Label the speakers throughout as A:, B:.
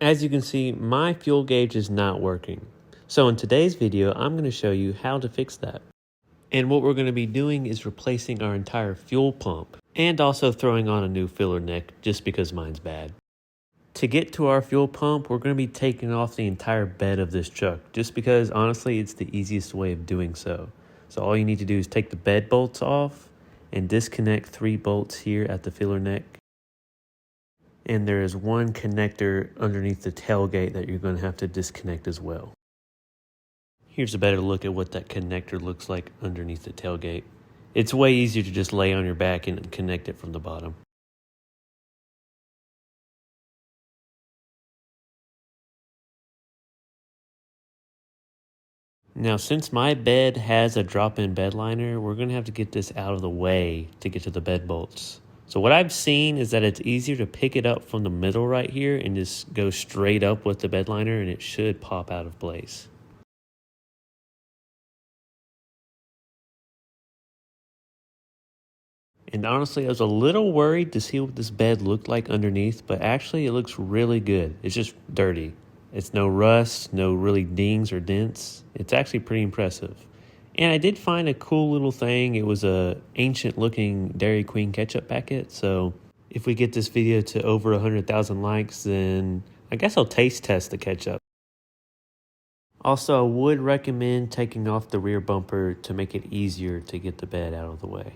A: As you can see, my fuel gauge is not working. So in today's video, I'm going to show you how to fix that. And what we're going to be doing is replacing our entire fuel pump and also throwing on a new filler neck just because mine's bad. To get to our fuel pump, we're going to be taking off the entire bed of this truck just because honestly it's the easiest way of doing so. So all you need to do is take the bed bolts off and disconnect 3 bolts here at the filler neck. And there is one connector underneath the tailgate that you're going to have to disconnect as well. Here's a better look at what that connector looks like underneath the tailgate. It's way easier to just lay on your back and connect it from the bottom. Now, since my bed has a drop-in bed liner, we're going to have to get this out of the way to get to the bed bolts. So what I've seen is that it's easier to pick it up from the middle right here and just go straight up with the bed liner and it should pop out of place. And honestly, I was a little worried to see what this bed looked like underneath, but actually it looks really good. It's just dirty. It's no rust, no really dings or dents. It's actually pretty impressive. And I did find a cool little thing. It was a ancient looking Dairy Queen ketchup packet. So if we get this video to over 100,000 likes, then I guess I'll taste test the ketchup. Also, I would recommend taking off the rear bumper to make it easier to get the bed out of the way.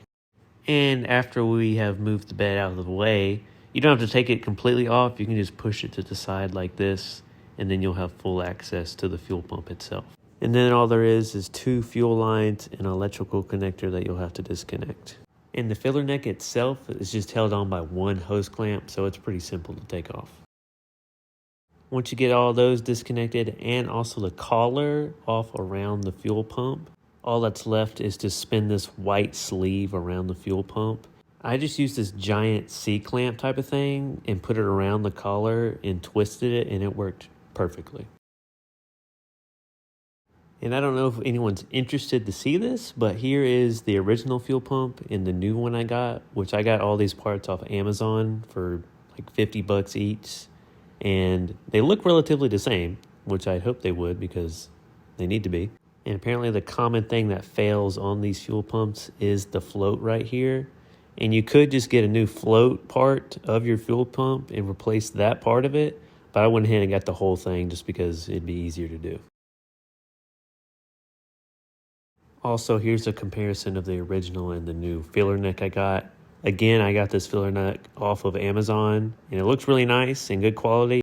A: And after we have moved the bed out of the way, you don't have to take it completely off. You can just push it to the side like this, and then you'll have full access to the fuel pump itself. And then all there is 2 fuel lines and an electrical connector that you'll have to disconnect. And the filler neck itself is just held on by 1 hose clamp, so it's pretty simple to take off. Once you get all those disconnected and also the collar off around the fuel pump, all that's left is to spin this white sleeve around the fuel pump. I just used this giant C-clamp type of thing and put it around the collar and twisted it, and it worked perfectly. And I don't know if anyone's interested to see this, but here is the original fuel pump and the new one I got, which I got all these parts off Amazon for like $50 each. And they look relatively the same, which I hope they would because they need to be. And apparently the common thing that fails on these fuel pumps is the float right here. And you could just get a new float part of your fuel pump and replace that part of it. But I went ahead and got the whole thing just because it'd be easier to do. Also, here's a comparison of the original and the new filler neck I got. Again, I got this filler neck off of Amazon, and it looks really nice and good quality.